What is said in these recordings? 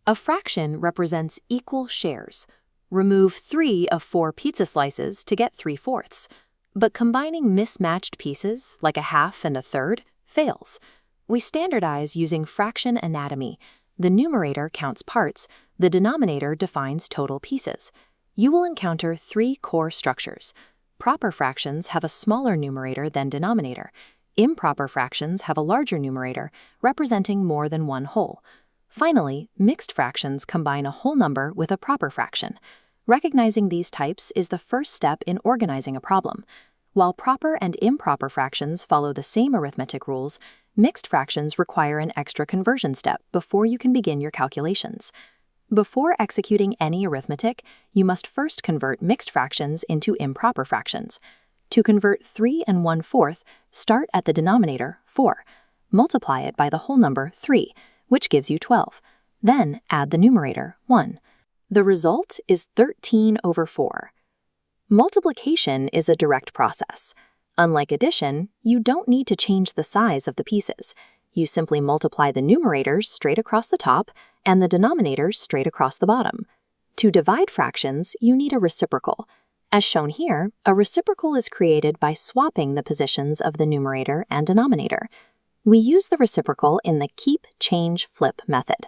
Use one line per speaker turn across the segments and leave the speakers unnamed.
A fraction represents equal shares. Remove 3 of 4 pizza slices to get 3/4. But combining mismatched pieces, like a half and a third, fails. We standardize using fraction anatomy. The numerator counts parts, the denominator defines total pieces. You will encounter 3 core structures. Proper fractions have a smaller numerator than denominator. Improper fractions have a larger numerator, representing more than one whole. Finally, mixed fractions combine a whole number with a proper fraction. Recognizing these types is the first step in organizing a problem. While proper and improper fractions follow the same arithmetic rules, mixed fractions require an extra conversion step before you can begin your calculations. Before executing any arithmetic, you must first convert mixed fractions into improper fractions. To convert 3 1/4, start at the denominator, 4. Multiply it by the whole number, 3, which gives you 12. Then add the numerator, 1. The result is 13/4. Multiplication is a direct process. Unlike addition, you don't need to change the size of the pieces. You simply multiply the numerators straight across the top and the denominators straight across the bottom. To divide fractions, you need a reciprocal. As shown here, a reciprocal is created by swapping the positions of the numerator and denominator. We use the reciprocal in the keep, change, flip method.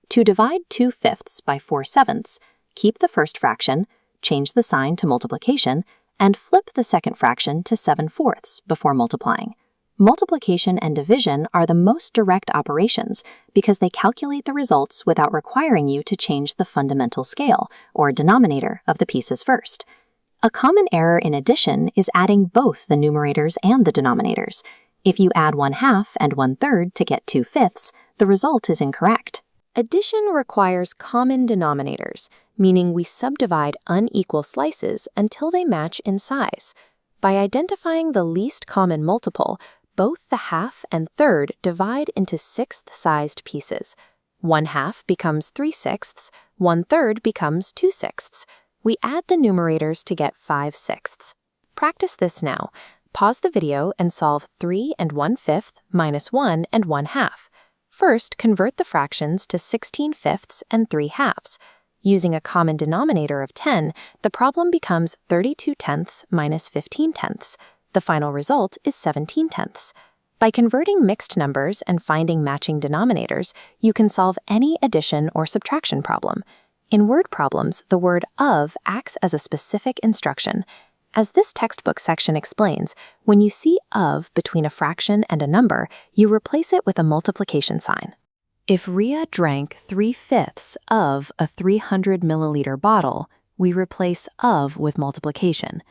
To divide 2/5 by 4/7, keep the first fraction, change the sign to multiplication, and flip the second fraction to 7/4 before multiplying. Multiplication and division are the most direct operations because they calculate the results without requiring you to change the fundamental scale, or denominator, of the pieces first. A common error in addition is adding both the numerators and the denominators. If you add 1/2 and 1/3 to get 2/5, the result is incorrect. Addition requires common denominators, meaning we subdivide unequal slices until they match in size. By identifying the least common multiple, both the half and third divide into sixth-sized pieces. 1/2 becomes 3/6, 1/3 becomes 2/6. We add the numerators to get 5/6. Practice this now. Pause the video and solve 3 1/5 minus 1 1/2. First, convert the fractions to 16/5 and 3/2. Using a common denominator of 10, the problem becomes 32/10 minus 15/10. The final result is 17/10. By converting mixed numbers and finding matching denominators, you can solve any addition or subtraction problem. In word problems, the word of acts as a specific instruction. As this textbook section explains, when you see of between a fraction and a number, you replace it with a multiplication sign. If Ria drank 3/5 of a 300 milliliter bottle, we replace of with multiplication.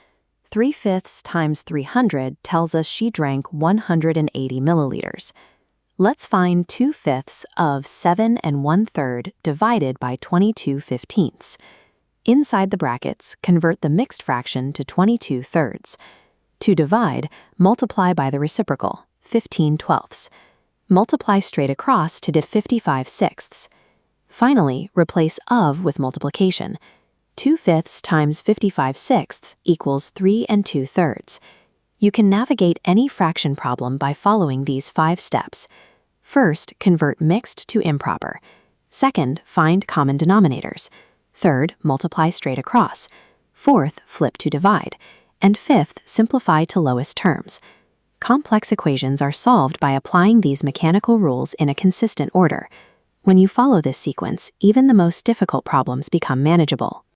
3/5 times 300 tells us she drank 180 milliliters. Let's find 2/5 of 7 1/3 divided by 22/15. Inside the brackets, convert the mixed fraction to 22/3. To divide, multiply by the reciprocal, 15/12. Multiply straight across to get 55/6. Finally, replace of with multiplication. 2/5 times 55/6 equals 3 2/3. You can navigate any fraction problem by following these 5 steps. First, convert mixed to improper. Second, find common denominators. Third, multiply straight across. Fourth, flip to divide. And fifth, simplify to lowest terms. Complex equations are solved by applying these mechanical rules in a consistent order. When you follow this sequence, even the most difficult problems become manageable.